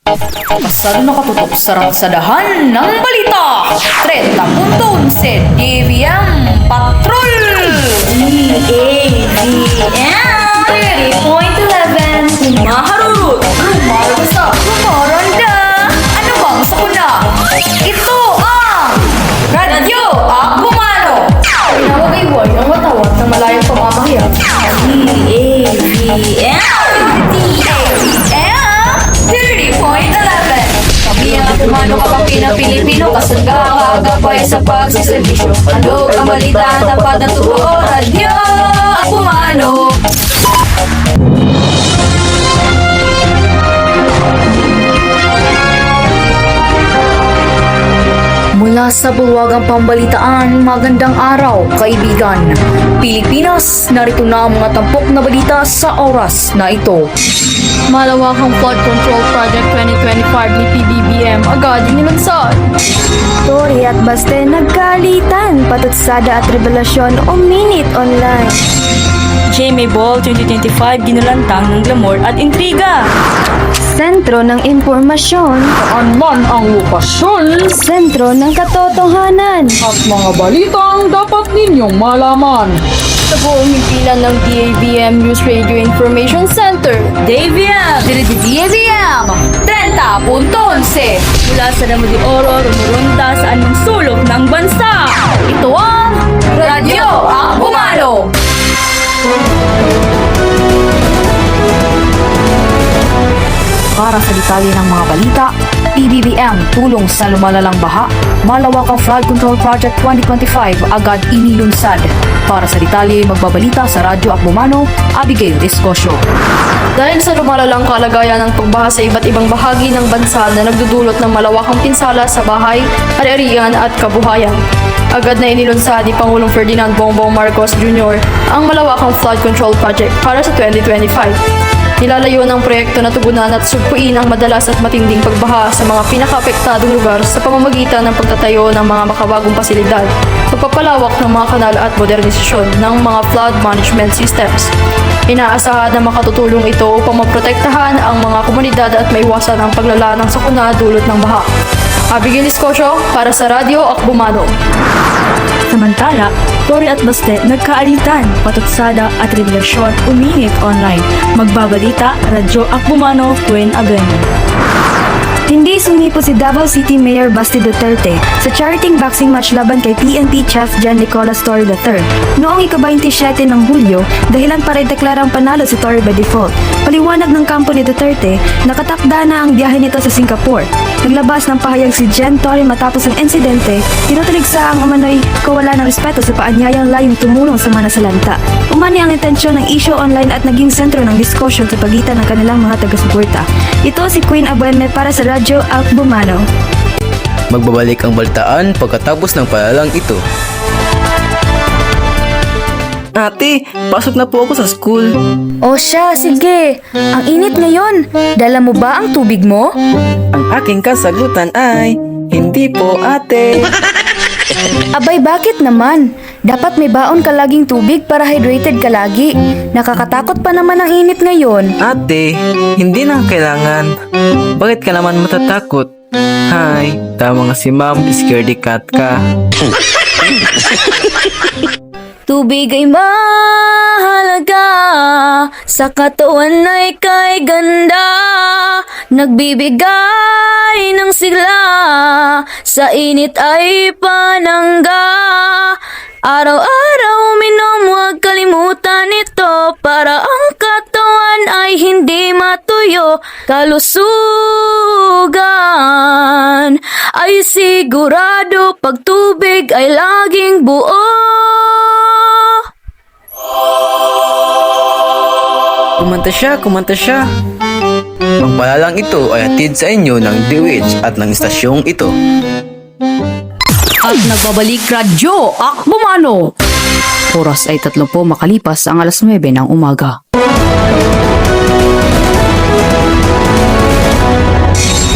Pasado nakatutok sa rangsadahan ng balita. 30.11 DBM Patrol. DAVM 30.11 Maharut Marasa, kumaranda. Ano bang sakuna? Ito ang Radyo Akbumano. Tinawag ay word ang watawat ng malayang pamamahiya. DAVM 30.11 Kami ang Akbumano kapag Pilipino kasagagapay sa pagsiservisyo. Handog ang balita, tapat na totoo. Radyo Akbumano. Mula sa bulwagang pambalitaan, magandang araw, kaibigan. Pilipinas, narito na ang mga tampok na balita sa oras na ito. Malawakang Flood Control Project 2025 ni PBBM agad inilunsad. Tory at Baste nagkalitan, patutsada at revelasyon uminit online. GMA Ball 2025 ginulantang ng glamor at intriga. Sentro ng impormasyon, Saan man ang lokasyon sentro ng katotohanan. at mga balitang dapat ninyong malaman. Sa buong himpilan ng DABM News Radio Information Center, DAVM DABM 30.11 mula sa Damo de Oro rumurunta sa anong sulok ng bansa. Ito ang Radyo Akbumano. Para sa detalye ng mga balita, PBBM tulong sa lumalalang baha, malawakang flood control project 2025 agad inilunsad. Para sa detalye, magbabalita sa Radyo Akbumano, Abigail Escosio. Dahil sa lumalalang kalagayan ng pagbaha sa iba't ibang bahagi ng bansa na nagdudulot ng malawakang pinsala sa bahay, ari-arian at kabuhayan, agad na inilunsad ni Pangulong Ferdinand Bongbong Marcos Jr. ang malawakang flood control project para sa 2025. Nilalayo ng proyekto na tugunan at sugpuin ang madalas at matinding pagbaha sa mga pinakaapektadong lugar sa pamamagitan ng pagtatayo ng mga makabagong pasilidad, pagpapalawak ng mga kanal at modernisasyon ng mga flood management systems. Inaasahan na makatutulong ito upang maprotektahan ang mga komunidad at maiwasan ang paglala ng sakuna dulot ng baha. Abigail Escosio para sa Radyo Akbumano. Samantala, Tory at Baste nagkaalitan, patutsada at revelasyon uminit online. Magbabalita, Radyo Akbumano, Gwen Agano. Hindi sumipo si Davao City Mayor Basti Duterte sa charting boxing match laban kay PNP Chief John Nicolas Torre III noong ika-27 ng Hulyo dahilan para ideklarang panalo si Torre by default. Paliwanag ng kampo ni Duterte, nakatakda na ang biyahe nito sa Singapore. Naglabas ng pahayag si Jen Torre matapos ang insidente, tinutuligsa ang umano'y kawalan ng respeto sa paanyayang layong tumulong sa manasalanta. Umani ang intensyon ng issue online at naging sentro ng diskusyon sa pagitan ng kanilang mga taga-suporta. Ito si Queen Abueme para sa Radyo Akbumano. Magbabalik ang balitaan pagkatapos ng palalang ito. Ate, pasok na po ako sa school. O siya, sige. Ang init ngayon. Dala mo ba ang tubig mo? Ang aking kasagutan ay, hindi po ate. Abay, bakit naman? Dapat may baon ka laging tubig para hydrated ka lagi. Nakakatakot pa naman ang init ngayon. Ate, hindi na kailangan. Bakit ka naman matatakot? Hay, tama nga si ma'am, scaredy cat ka. Tubig ay mahalaga, sa katawan ay kay ganda, nagbibigay ng sigla, sa init ay panangga. Araw-araw minom, huwag kalimutan ito, para ang katawan ay hindi matuyo. Kalusugan ay sigurado pag tubig ay laging buo. Kumanta siya. Ang palalang ito ay hatid sa inyo ng DWH at ng istasyong ito. At nagbabalik Radyo Akbumano. Oras ay 30 makalipas ang alas 9 ng umaga.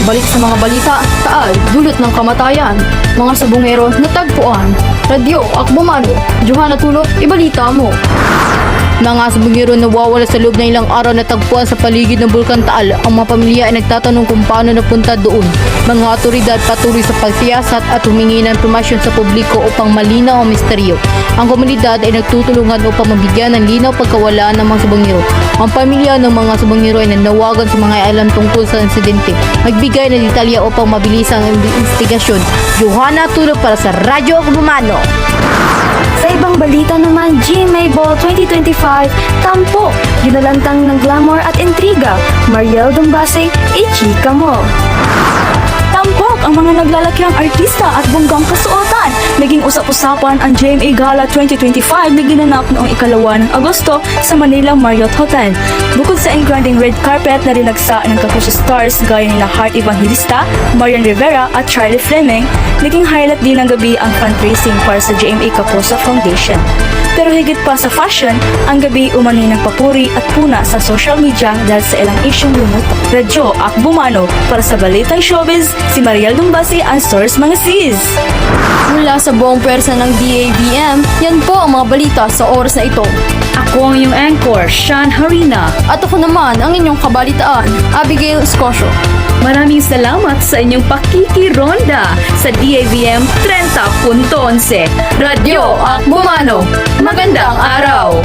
Balik sa mga balita, taal, dulot ng kamatayan, mga sabungero natagpuan. Radyo Akbumano, Johanna Tulot, ibalita mo. Mga subungiro nawawala sa loob ng ilang araw na tagpuan sa paligid ng Bulkan Taal. Ang mga pamilya ay nagtatanong kung paano napunta doon. Mga otoridad patuloy sa pagsiyasat at humingi ng impormasyon sa publiko upang malinaw ang misteryo. Ang komunidad ay nagtutulungan upang mabigyan ng linaw pagkawalaan ng mga subungiro. Ang pamilya ng mga subungiro ay nanawagan sa mga alam tungkol sa insidente. Magbigay ng detalya upang mabilis ang investigasyon. Johanna Tulog para sa Radyo Bumano. Sa ibang balita naman, GMA Ball 2025, tampok, ginalantang ng glamour at intriga, Mariel Dumbase, ichika mo. Tampok ang mga naglalakiang artista at bonggang kasuotan. Naging usap-usapan ang GMA Gala 2025 na ginanap noong 2 ng Agosto sa Manila Marriott Hotel. Bukod sa engranding red carpet na rinagsa ng Kapuso stars gaya nila Heart Evangelista, Marian Rivera at Charlie Fleming, naging highlight din ng gabi ang fundraising para sa GMA Kapuso Foundation. Pero higit pa sa fashion, ang gabi umano'y nagpapuri at puna sa social media dahil sa ilang isyong lumutok. Radyo Akbumano para sa Balitang Showbiz, si Mariel Dumbase ang source mga sis. Mula sa buong pwersa ng DABM, yan po ang mga balita sa oras na ito. Ako ang iyong anchor, Sean Harina. At ako naman ang inyong kabalitaan, Abigail Escosio. Maraming salamat sa inyong pakikironda sa DABM 30.11 Radyo Akbumano. Magandang araw!